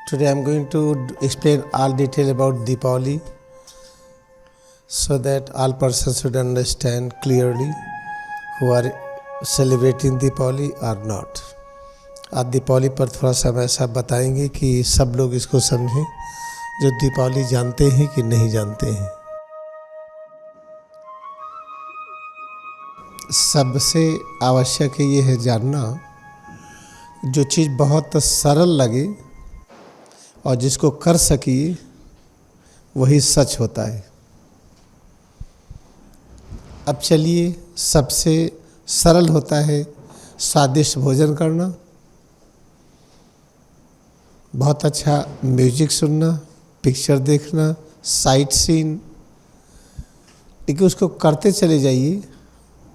Today I am going to explain all detail about Deepavali so that all persons should understand clearly who are celebrating Deepavali or not. आज दीपावली पर थोड़ा सा हम ऐसा बताएंगे कि सब लोग इसको समझें जो दीपावली जानते हैं कि नहीं जानते हैं। सबसे आवश्यक ये है जानना, जो चीज़ बहुत सरल लगे और जिसको कर सकिए वही सच होता है। अब चलिए, सबसे सरल होता है स्वादिष्ट भोजन करना, बहुत अच्छा म्यूजिक सुनना, पिक्चर देखना, साइट सीन, लेकिन उसको करते चले जाइए,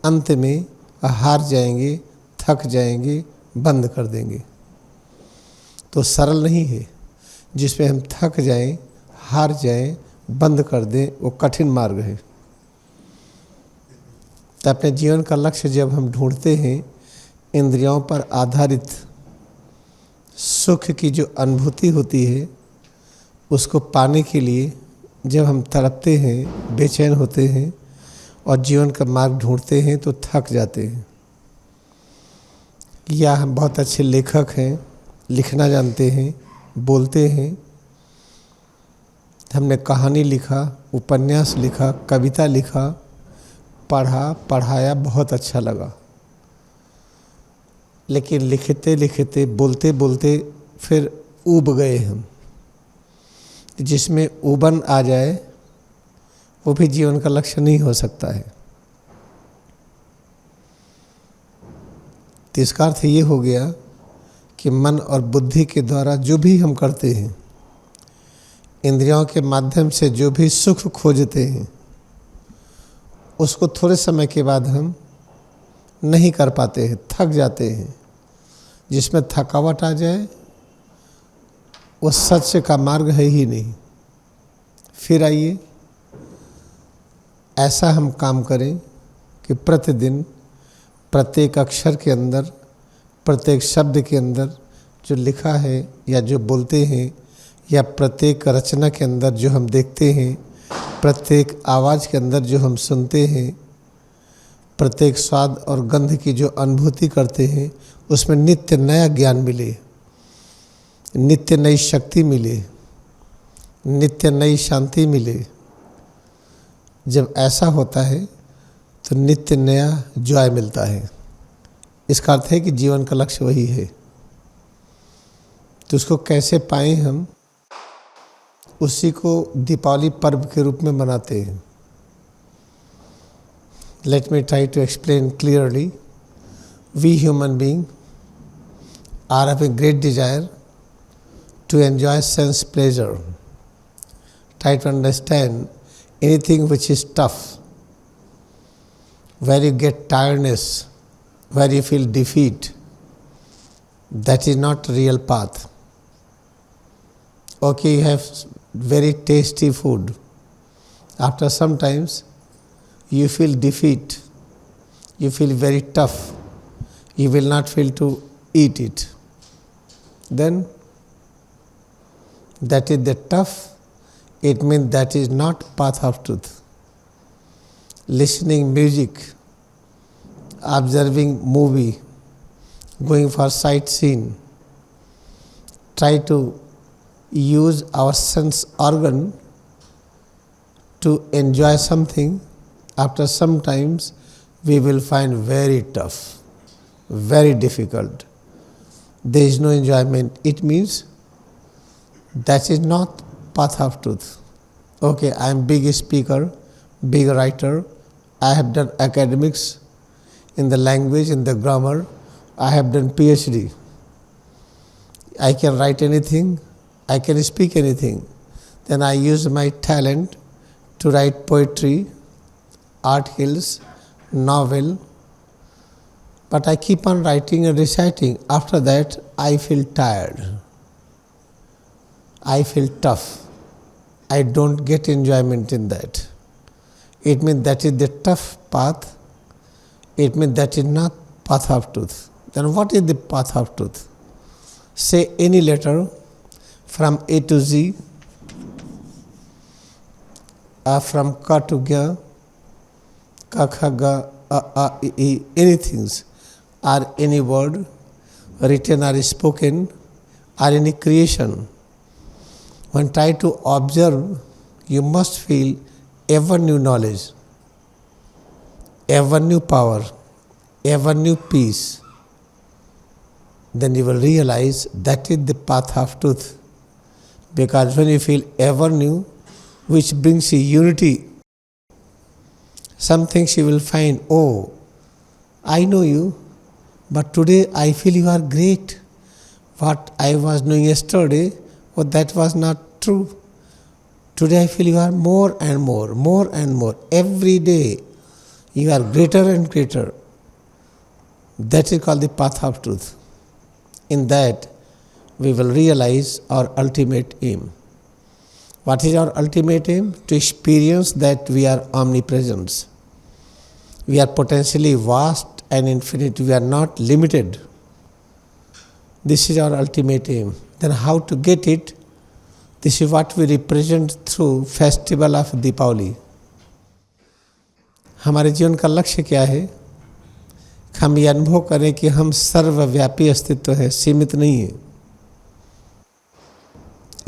अंत में हार जाएंगे, थक जाएंगे, बंद कर देंगे। तो सरल नहीं है। जिसमें हम थक जाएं, हार जाएं, बंद कर दें, वो कठिन मार्ग है। तो अपने जीवन का लक्ष्य जब हम ढूंढते हैं, इंद्रियों पर आधारित सुख की जो अनुभूति होती है, उसको पाने के लिए जब हम तड़पते हैं, बेचैन होते हैं और जीवन का मार्ग ढूंढते हैं तो थक जाते हैं। या हम बहुत अच्छे लेखक हैं, लिखना जानते हैं, बोलते हैं, हमने कहानी लिखा, उपन्यास लिखा, कविता लिखा, पढ़ाया, बहुत अच्छा लगा, लेकिन लिखते लिखते, बोलते बोलते फिर ऊब गए हम। जिसमें ऊबन आ जाए वो भी जीवन का लक्ष्य नहीं हो सकता है। तो इसका अर्थ ये हो गया कि मन और बुद्धि के द्वारा जो भी हम करते हैं, इंद्रियों के माध्यम से जो भी सुख खोजते हैं, उसको थोड़े समय के बाद हम नहीं कर पाते हैं, थक जाते हैं। जिसमें थकावट आ जाए वो सत्य का मार्ग है ही नहीं। फिर आइए, ऐसा हम काम करें कि प्रतिदिन प्रत्येक अक्षर के अंदर, प्रत्येक शब्द के अंदर जो लिखा है या जो बोलते हैं, या प्रत्येक रचना के अंदर जो हम देखते हैं, प्रत्येक आवाज़ के अंदर जो हम सुनते हैं, प्रत्येक स्वाद और गंध की जो अनुभूति करते हैं, उसमें नित्य नया ज्ञान मिले, नित्य नई शक्ति मिले, नित्य नई शांति मिले। जब ऐसा होता है तो नित्य नया जॉय मिलता है। इसका अर्थ है कि जीवन का लक्ष्य वही है। तो उसको कैसे पाएं हम, उसी को दीपावली पर्व के रूप में मनाते हैं। Let me try to explain clearly. We human beings are having great desire to enjoy sense pleasure. Try to understand anything which is tough, where you get tiredness, where you feel defeat, that is not real path. Okay, you have very tasty food. After some times, you feel defeat, you feel very tough, you will not feel to eat it. Then that is the tough, it means that is not path of truth. Listening music, observing movie, going for sightseeing, try to use our sense organ to enjoy something. After some times we will find very tough, very difficult. There is no enjoyment. It means that is not path of truth. Okay, I am big speaker, big writer, I have done academics in the language, in the grammar, I have done PhD. I can write anything, I can speak anything. Then I use my talent to write poetry, articles, novel, but I keep on writing and reciting. After that, I feel tired, I feel tough, I don't get enjoyment in that. It means that is the tough path, it means that is not path of truth. Then what is the path of truth? Say any letter from A to Z, from Ka to Gya, Ka Kha Ga, A I, E, anything, or any word, written or spoken, or any creation. When try to observe, you must feel ever new knowledge, ever new power, ever new peace. Then you will realize that is the path of truth. Because when you feel ever new, which brings you unity, some things you will find, oh, I know you, but today I feel you are great. What I was doing yesterday, oh, that was not true. Today I feel you are more and more, more and more. Every day you are greater and greater. That is called the path of truth. In that, we will realize our ultimate aim. What is our ultimate aim? To experience that we are omnipresent. We are potentially vast and infinite. We are not limited. This is our ultimate aim. Then how to get it? This is what we represent through festival of Deepavali. हमारे जीवन का लक्ष्य क्या है? हम ये अनुभव करें कि हम सर्वव्यापी अस्तित्व है, सीमित नहीं है।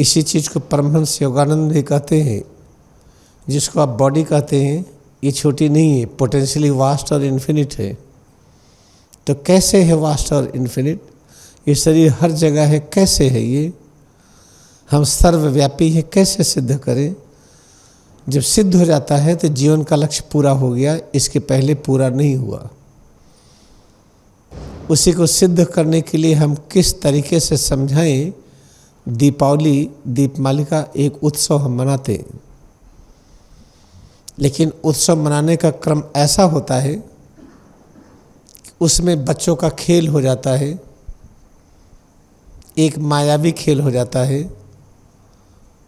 इसी चीज़ को परमहंस योगानंद भी कहते हैं, जिसको आप बॉडी कहते हैं, ये छोटी नहीं है, पोटेंशियली वास्ट और इन्फिनिट है। तो कैसे है वास्ट और इन्फिनिट? ये शरीर हर जगह है, कैसे है ये? हम सर्वव्यापी हैं, कैसे सिद्ध करें? जब सिद्ध हो जाता है तो जीवन का लक्ष्य पूरा हो गया, इसके पहले पूरा नहीं हुआ। उसी को सिद्ध करने के लिए हम किस तरीके से समझाएं? दीपावली, दीपमालिका एक उत्सव हम मनाते हैं, लेकिन उत्सव मनाने का क्रम ऐसा होता है कि उसमें बच्चों का खेल हो जाता है, एक मायावी खेल हो जाता है,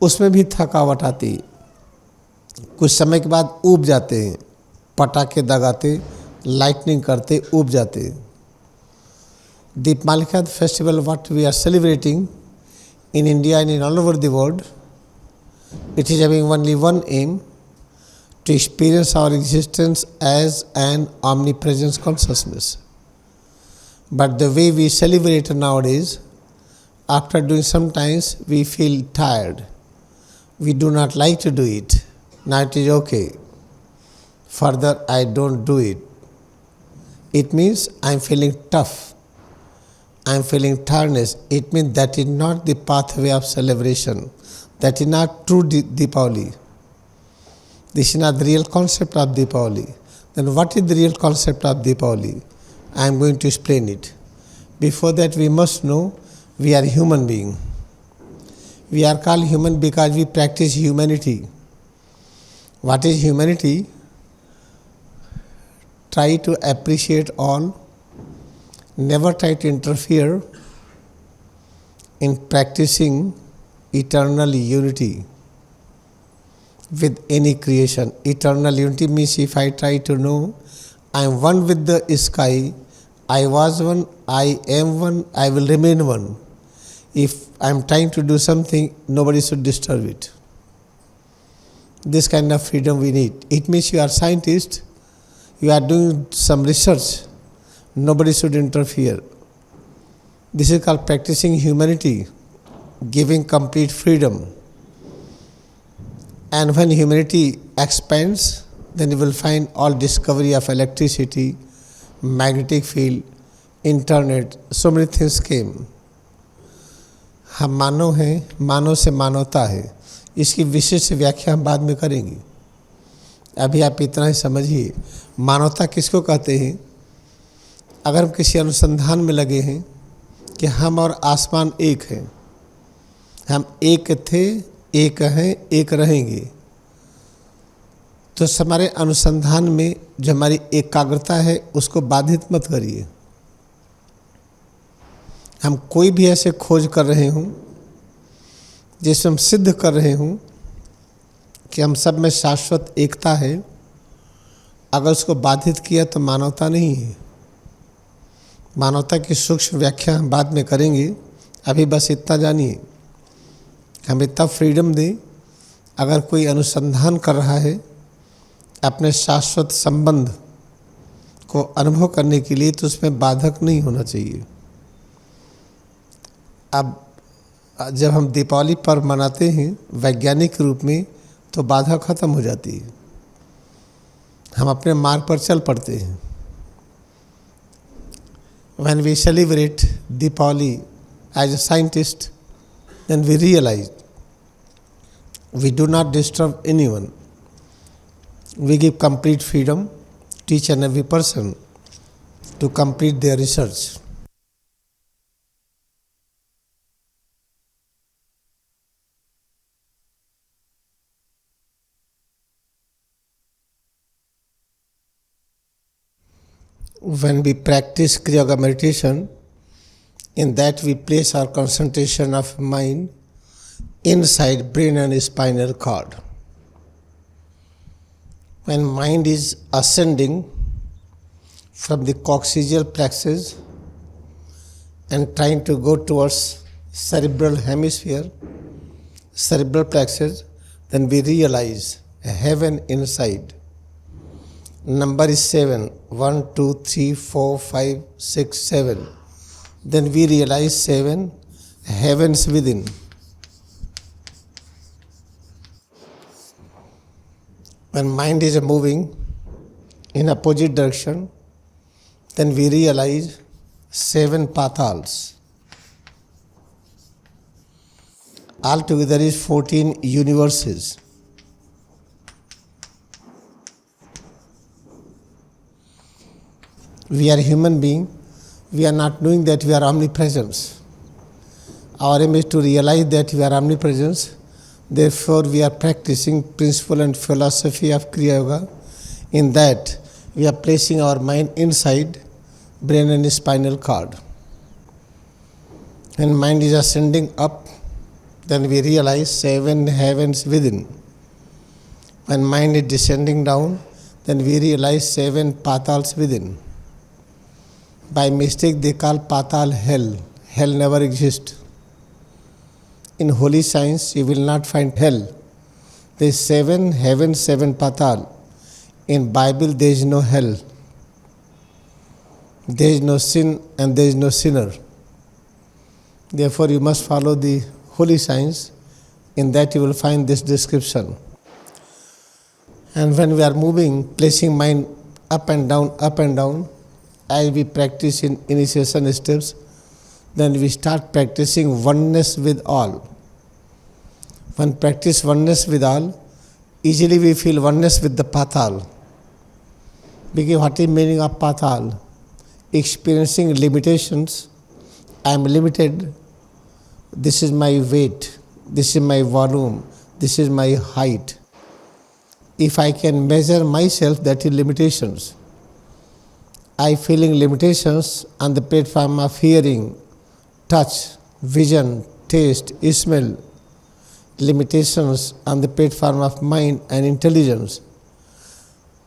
उसमें भी थकावट आती, कुछ समय के बाद ऊब जाते हैं, पटाखे दगाते, लाइटनिंग करते ऊब जाते। Deepmalika festival, what we are celebrating in India and in all over the world, it is having only one aim, to experience our existence as an omnipresence consciousness. But the way we celebrate nowadays, after doing sometimes we feel tired. We do not like to do it. Now it is okay. Further I don't do it. It means I am feeling tough. I am feeling tiredness. It means that is not the pathway of celebration. That is not true Deepavali. This is not the real concept of Deepavali. Then what is the real concept of Deepavali? I am going to explain it. Before that we must know we are human being. We are called human because we practice humanity. What is humanity? Try to appreciate all. Never try to interfere in practicing eternal unity with any creation. Eternal unity means if I try to know I am one with the sky, I was one, I am one, I will remain one. If I am trying to do something, nobody should disturb it. This kind of freedom we need. It means you are scientist, you are doing some research, nobody should interfere. This is called practicing humanity, giving complete freedom. And when humanity expands, then you will find all discovery of electricity, magnetic field, internet, so many things came. हम मानव हैं, मानव से मानवता है, इसकी विशिष्ट व्याख्या हम बाद में करेंगे। अभी आप इतना ही समझिए, मानवता किसको कहते हैं? अगर हम किसी अनुसंधान में लगे हैं कि हम और आसमान एक हैं, हम एक थे, एक हैं, एक रहेंगे, तो हमारे अनुसंधान में जो हमारी एकाग्रता है उसको बाधित मत करिए। हम कोई भी ऐसे खोज कर रहे हों जिसमें हम सिद्ध कर रहे हों कि हम सब में शाश्वत एकता है, अगर उसको बाधित किया तो मानवता नहीं है। मानवता की सूक्ष्म व्याख्या हम बाद में करेंगे, अभी बस इतना जानिए हमें तब फ्रीडम दे अगर कोई अनुसंधान कर रहा है अपने शाश्वत संबंध को अनुभव करने के लिए, तो उसमें बाधक नहीं होना चाहिए। अब जब हम दीपावली पर्व मनाते हैं वैज्ञानिक रूप में, तो बाधा खत्म हो जाती है, हम अपने मार्ग पर चल पड़ते हैं। When we celebrate Deepavali as a scientist, then we realize we do not disturb anyone. We give complete freedom to each and every person to complete their research. When we practice Kriya Yoga meditation, in that we place our concentration of mind inside brain and spinal cord. When mind is ascending from the coccygeal plexus and trying to go towards cerebral hemisphere, cerebral plexus, then we realize a heaven inside. Number is 7. 1, 2, 3, 4, 5, 6, 7. Then we realize 7 heavens within. When mind is moving in opposite direction, then we realize 7 patals. Altogether is 14 universes. We are human being, we are not knowing that we are omnipresent. Our aim is to realize that we are omnipresent. Therefore, we are practicing principle and philosophy of Kriya Yoga. In that, we are placing our mind inside brain and spinal cord. When mind is ascending up, then we realize 7 heavens within. When mind is descending down, then we realize 7 patals within. By mistake they call patal hell. Hell never exists. In holy science you will not find hell. There is 7 heavens, 7 patal. In Bible there is no hell. There is no sin and there is no sinner. Therefore you must follow the holy science. In that you will find this description. And when we are moving, placing mind up and down, as we practice in initiation steps, then we start practicing oneness with all. When practice oneness with all, easily we feel oneness with the patal. Because what is meaning of patal? Experiencing limitations. I am limited. This is my weight. This is my volume. This is my height. If I can measure myself, that is limitations. I feeling limitations on the platform of hearing, touch, vision, taste, smell. Limitations on the platform of mind and intelligence.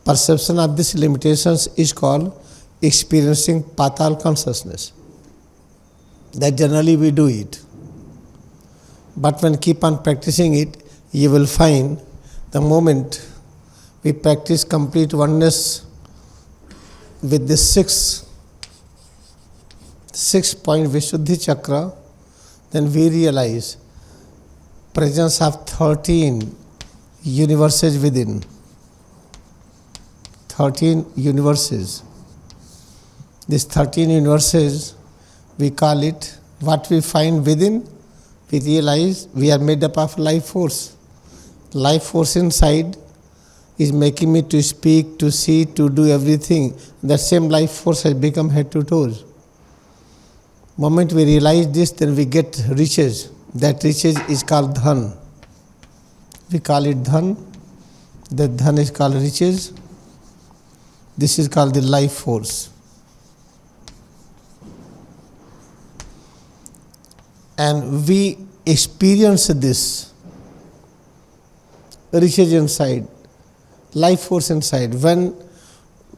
Perception of these limitations is called experiencing patal consciousness. That generally we do it. But when keep on practicing it, you will find the moment we practice complete oneness with the six point Vishuddhi Chakra, then we realize presence of 13 universes within. 13 universes. These 13 universes, we call it, what we find within, we realize we are made up of life force. Life force inside is making me to speak, to see, to do everything. That same life force has become head to toes. Moment we realize this, then we get riches. That riches is called dhan. We call it dhan. That dhan is called riches. This is called the life force. And we experience this riches inside, life force inside. When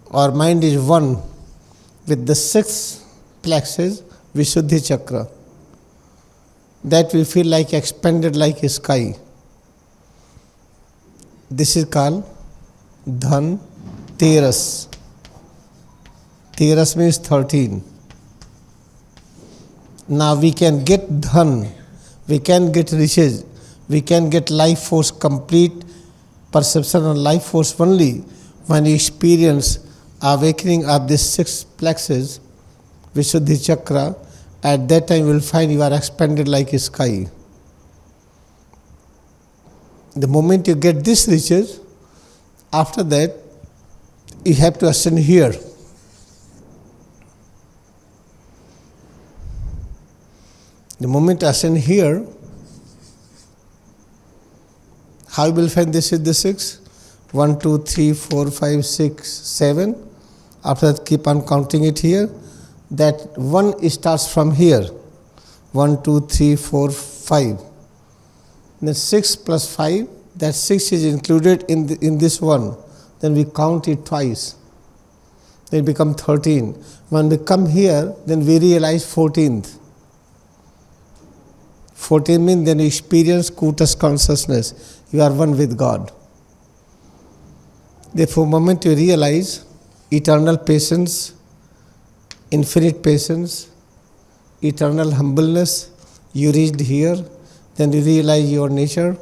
our mind is one with the 6 plexus, Vishuddhi Chakra, that we feel like expanded like a sky. This is called Dhan Teras. Teras means 13. Now we can get Dhan, we can get riches, we can get life force, complete perception of life force only when you experience awakening of these 6 plexus, Vishuddhi Chakra. At that time you will find you are expanded like a sky. The moment you get this riches, after that you have to ascend here. The moment you ascend here, how you will find this is the 6? 1, 2, 3, 4, 5, 6, 7. After that keep on counting it here. That 1 starts from here. 1, 2, 3, 4, 5. Then 6 plus 5, that 6 is included in this one. Then we count it twice. Then it becomes 13. When we come here, then we realize 14th. 14 means then you experience Kutas consciousness. You are one with God. Therefore, the moment you realize eternal patience, infinite patience, eternal humbleness, you reached here, then you realize your nature,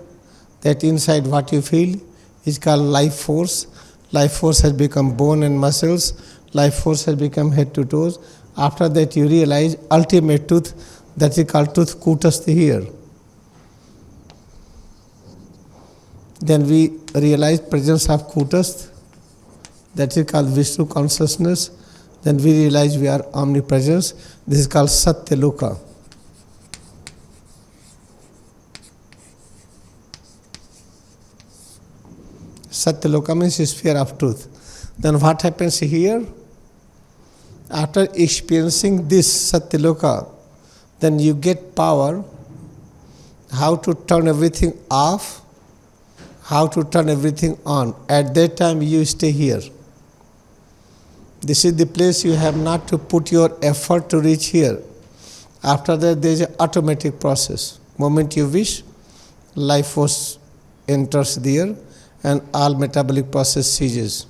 that inside what you feel is called life force. Life force has become bone and muscles, life force has become head to toes. After that you realize ultimate truth, that is called truth Kutastha here. Then we realize presence of Kutastha, that is called Vishnu consciousness. Then we realize we are omnipresence. This is called Satyaloka. Satyaloka means sphere of truth. Then what happens here? After experiencing this Satyaloka, then you get power how to turn everything off, how to turn everything on. At that time you stay here. This is the place you have not to put your effort to reach here. After that there is an automatic process. Moment you wish, life force enters there and all metabolic process ceases.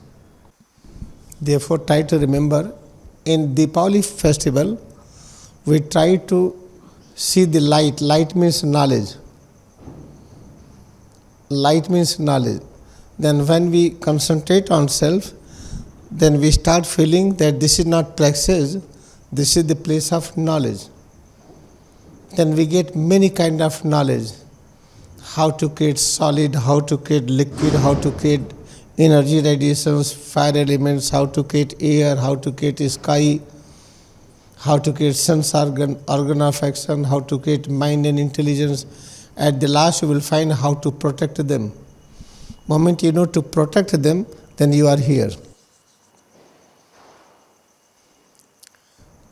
Therefore try to remember, in Deepavali festival, we try to see the light. Light means knowledge. Light means knowledge. Then when we concentrate on self, then we start feeling that this is not plexus, this is the place of knowledge. Then we get many kind of knowledge. How to create solid, how to create liquid, how to create energy radiations, fire elements, how to create air, how to create sky, how to create sense organ of action, how to create mind and intelligence. At the last you will find how to protect them. Moment you know to protect them, then you are here.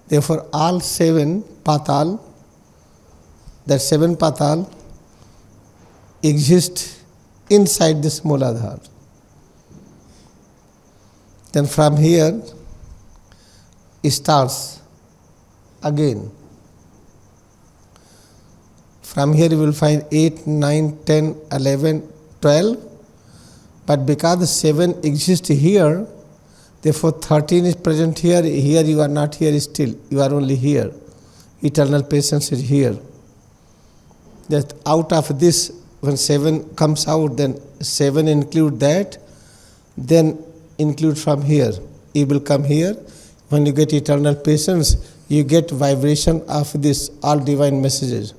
Therefore all 7 patal, that 7 patal exist inside this Mooladhara. Then from here it starts again. From here you will find 8, 9, 10, 11, 12. But because the 7 exists here, therefore 13 is present here. Here you are not here still. You are only here. Eternal patience is here. That out of this, when 7 comes out, then 7 include that, then include from here. You will come here. When you get eternal patience, you get vibration of this all divine messages.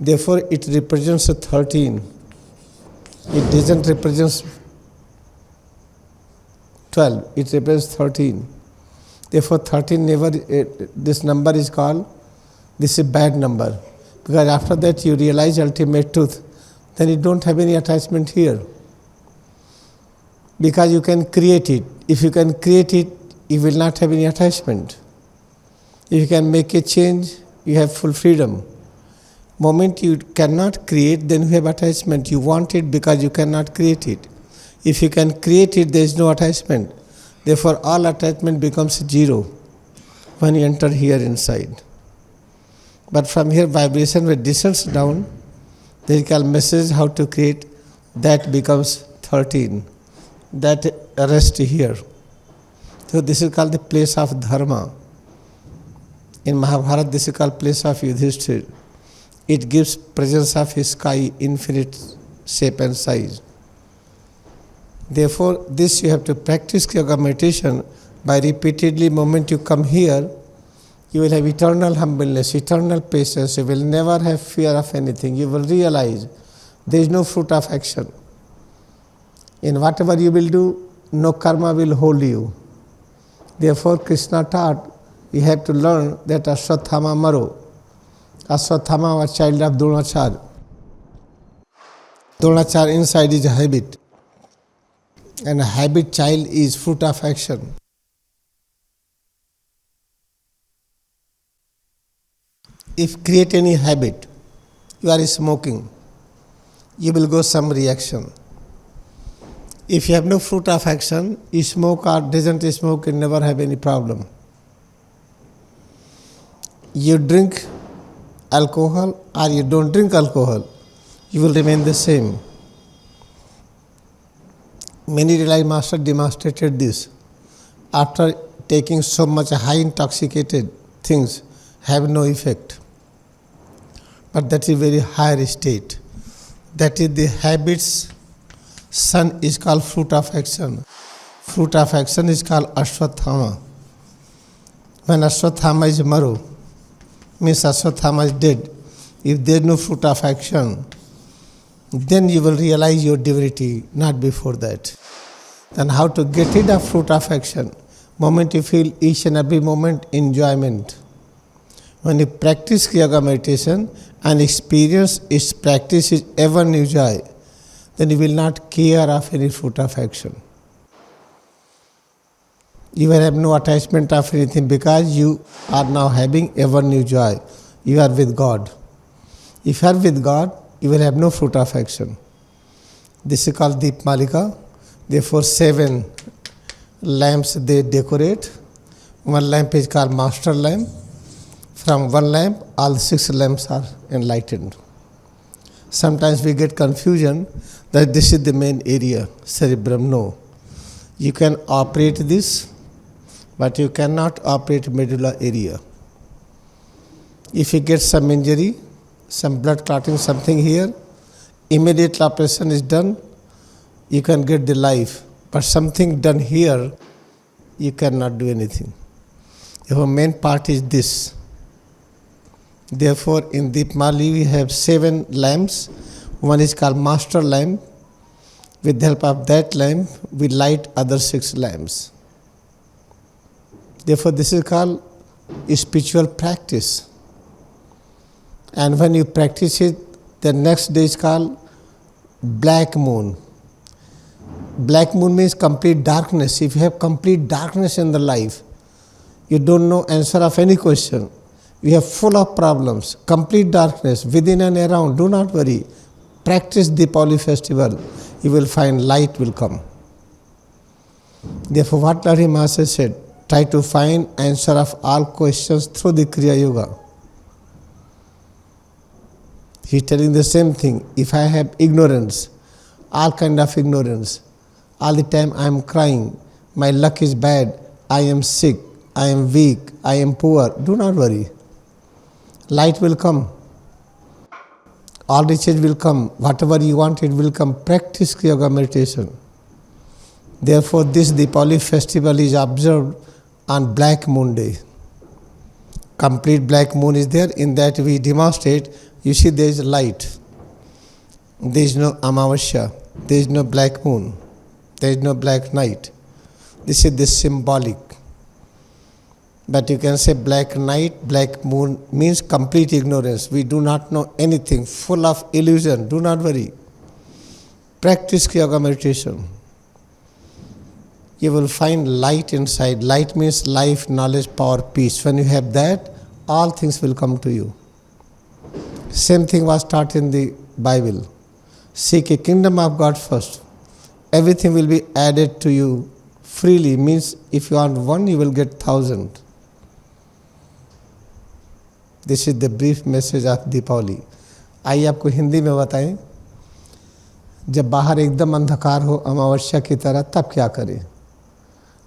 Therefore it represents 13. It doesn't represent 12. It represents 13. Therefore 13 never, this number is called, this is a bad number. Because after that you realize ultimate truth. Then you don't have any attachment here. Because you can create it. If you can create it, you will not have any attachment. If you can make a change, you have full freedom. Moment you cannot create, then you have attachment. You want it because you cannot create it. If you can create it, there is no attachment. Therefore all attachment becomes zero when you enter here inside. But from here vibration when descends down, there is a message how to create, that becomes 13. That rest here. So this is called the place of dharma. In Mahabharata this is called place of Yudhishthira. It gives presence of his sky, infinite shape and size. Therefore this you have to practice yoga meditation by repeatedly. Moment you come here, you will have eternal humbleness, eternal patience. You will never have fear of anything. You will realize there is no fruit of action. In whatever you will do, no karma will hold you. Therefore Krishna taught, you have to learn that Ashwatthama Maro. Ashwatthama was child of Dronacharya. Dronacharya inside is a habit. And a habit child is fruit of action. If create any habit, you are smoking, you will go some reaction. If you have no fruit of action, you smoke or doesn't smoke, you never have any problem. You drink alcohol or you don't drink alcohol, you will remain the same. Many realized master demonstrated this. After taking so much high intoxicated things, have no effect. But that is very higher state. That is the habits. Sun is called fruit of action. Fruit of action is called Ashwatthama. When Ashwatthama is Maru, means Ashwatthama is dead. If there is no fruit of action, then you will realize your divinity, not before that. Then how to get rid of fruit of action? Moment you feel each and every moment enjoyment. When you practice yoga meditation and experience its practice is ever new joy, then you will not care of any fruit of action. You will have no attachment of anything because you are now having ever new joy. You are with God. If you are with God, you will have no fruit of action. This is called Deepmalika. Therefore 7 lamps they decorate. One lamp is called master lamp. From one lamp, all 6 lamps are enlightened. Sometimes we get confusion that this is the main area, cerebrum. No. You can operate this, but you cannot operate medulla area. If you get some injury, some blood clotting, something here, immediate operation is done, you can get the life. But something done here, you cannot do anything. Your main part is this. Therefore, in Deepmali we have 7 lamps. One is called master lamp. With the help of that lamp, we light other 6 lamps. Therefore, this is called spiritual practice. And when you practice it, the next day is called black moon. Black moon means complete darkness. If you have complete darkness in the life, you don't know answer of any question. We are full of problems, complete darkness within and around. Do not worry. Practice Deepavali festival. You will find light will come. Therefore, what Lahiri Master said, try to find answer of all questions through the Kriya Yoga. He is telling the same thing. If I have ignorance, all kind of ignorance, all the time I am crying, my luck is bad, I am sick, I am weak, I am poor, do not worry. Light will come. All riches will come. Whatever you want, it will come. Practice yoga meditation. Therefore, this Deepavali festival is observed on Black Moon Day. Complete black moon is there. In that we demonstrate. You see, there is light. There is no Amavasya. There is no black moon. There is no black night. This is the symbolic. But you can say black night, black moon means complete ignorance. We do not know anything, full of illusion. Do not worry. Practice yoga meditation. You will find light inside. Light means life, knowledge, power, peace. When you have that, all things will come to you. Same thing was taught in the Bible. Seek a kingdom of God first. Everything will be added to you freely. Means if you want one, you will get 1,000. This is the brief message of Deepawali. आइए आपको हिंदी में बताएं, जब बाहर एकदम अंधकार हो अमावस्या की तरह, तब क्या करें?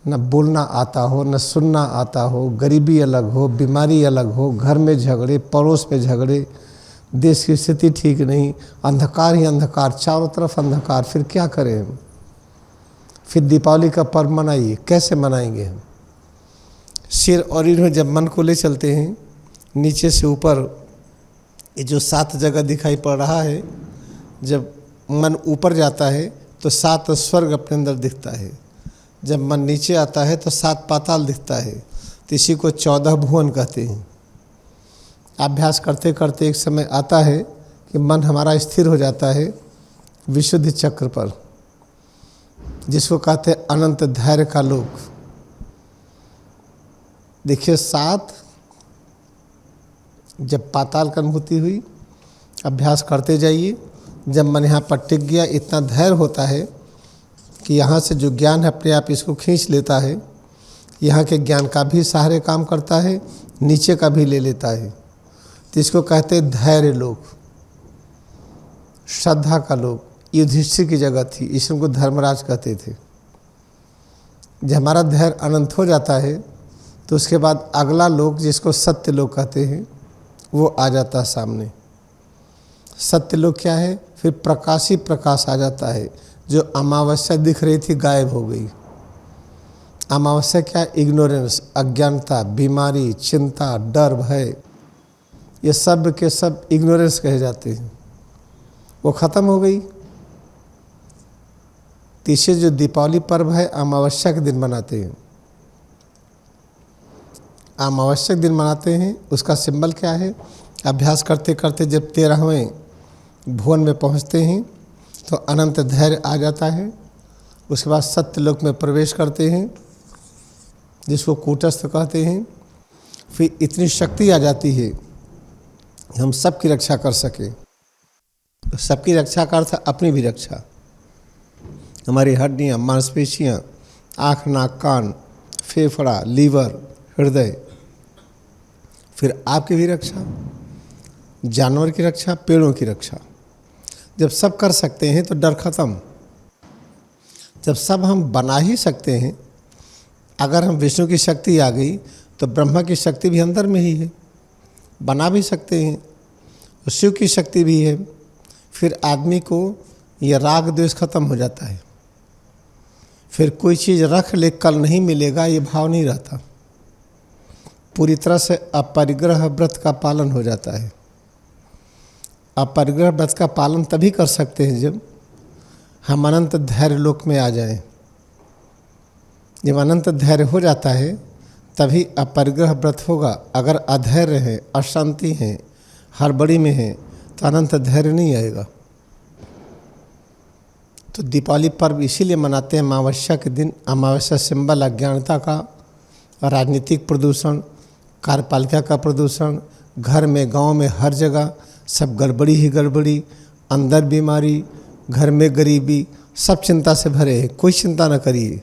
न बोलना आता हो, न सुनना आता हो, गरीबी अलग हो, बीमारी अलग हो, घर में झगड़े, पड़ोस में झगड़े, देश की स्थिति ठीक नहीं, अंधकार ही अंधकार, चारों तरफ अंधकार, फिर क्या करें हम? फिर दीपावली का पर्व मनाइए, कैसे मनाएंगे हम? सिर और रीढ़ में जब मन को ले चलते हैं, नीचे से ऊपर ये जो 7 जगह दिखाई पड़ रहा है, जब मन ऊपर जाता है तो 7 स्वर्ग अपने अंदर दिखता है, जब मन नीचे आता है तो 7 पाताल दिखता है, तो इसी को 14 भुवन कहते हैं। अभ्यास करते करते एक समय आता है कि मन हमारा स्थिर हो जाता है विशुद्धि चक्र पर, जिसको कहते हैं अनंत धैर्य का लोक। देखिए 7 जब पाताल की अनुभूति हुई, अभ्यास करते जाइए, जब मन यहाँ पर टिक गया, इतना धैर्य होता है कि यहाँ से जो ज्ञान है अपने आप इसको खींच लेता है, यहाँ के ज्ञान का भी सहारे काम करता है, नीचे का भी ले लेता है, तो इसको कहते हैं धैर्य लोक, श्रद्धा का लोक। युधिष्ठिर की जगह थी, इसको धर्मराज कहते थे। जब हमारा धैर्य अनंत हो जाता है तो उसके बाद अगला लोक, जिसको सत्य लोक कहते हैं, वो आ जाता है सामने। सत्य लोक क्या है? फिर प्रकाश ही प्रकाश आ जाता है। जो अमावस्या दिख रही थी गायब हो गई। अमावस्या क्या? इग्नोरेंस, अज्ञानता, बीमारी, चिंता, डर, भय, ये सब के सब इग्नोरेंस कहे जाते हैं, वो खत्म हो गई। तीसरे जो दीपावली पर्व है, अमावस्या के दिन मनाते हैं। अमावस्या के दिन मनाते हैं, उसका सिंबल क्या है? अभ्यास करते करते जब 13वें भुवन में पहुंचते हैं तो अनंत धैर्य आ जाता है। उसके बाद सत्यलोक में प्रवेश करते हैं, जिसको कूटस्थ कहते हैं। फिर इतनी शक्ति आ जाती है कि हम सबकी रक्षा कर सकें। सबकी रक्षा का अर्थ अपनी भी रक्षा। हमारी हड्डियाँ, मांसपेशियाँ, आँख, नाक, कान, फेफड़ा, लीवर, हृदय, फिर आपकी भी रक्षा, जानवर की रक्षा, पेड़ों की रक्षा। जब सब कर सकते हैं तो डर खत्म। जब सब हम बना ही सकते हैं, अगर हम विष्णु की शक्ति आ गई तो ब्रह्मा की शक्ति भी अंदर में ही है, बना भी सकते हैं। और शिव की शक्ति भी है। फिर आदमी को यह राग द्वेष खत्म हो जाता है। फिर कोई चीज़ रख ले कल नहीं मिलेगा, ये भाव नहीं रहता। पूरी तरह से अपरिग्रह व्रत का पालन हो जाता है। अपरिग्रह व्रत का पालन तभी कर सकते हैं जब हम अनंत धैर्य लोक में आ जाएं। जब अनंत धैर्य हो जाता है तभी अपरिग्रह व्रत होगा। अगर अधैर्य है, अशांति है, हड़बड़ी में है, तो अनंत धैर्य नहीं आएगा। तो दीपावली पर्व इसीलिए मनाते हैं अमावस्या के दिन। अमावस्या सिंबल अज्ञानता का, राजनीतिक प्रदूषण, कार्यपालिका का प्रदूषण, घर में, गांव में, हर जगह सब गड़बड़ी ही गड़बड़ी, अंदर बीमारी, घर में गरीबी, सब चिंता से भरे हैं। कोई चिंता न करिए,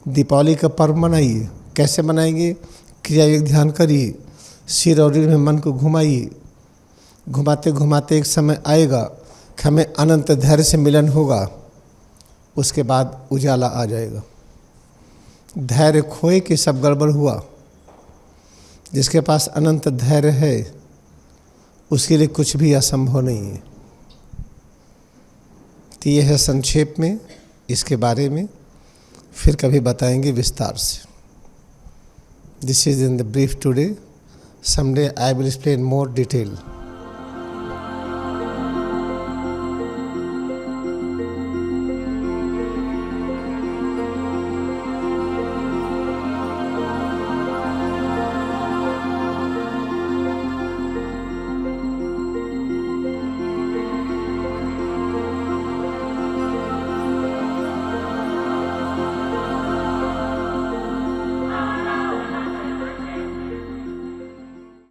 दीपावली का पर्व मनाइए। कैसे मनाएंगे? क्रिया योग ध्यान करिए, सिर और रीढ़ में मन को घुमाइए। घुमाते घुमाते एक समय आएगा कि हमें अनंत धैर्य से मिलन होगा, उसके बाद उजाला आ जाएगा। धैर्य खोए कि सब गड़बड़ हुआ। जिसके पास अनंत धैर्य है उसके लिए कुछ भी असंभव नहीं है। तो ये है संक्षेप में इसके बारे में, फिर कभी बताएंगे विस्तार से। This is in the brief today, someday I will explain more detail.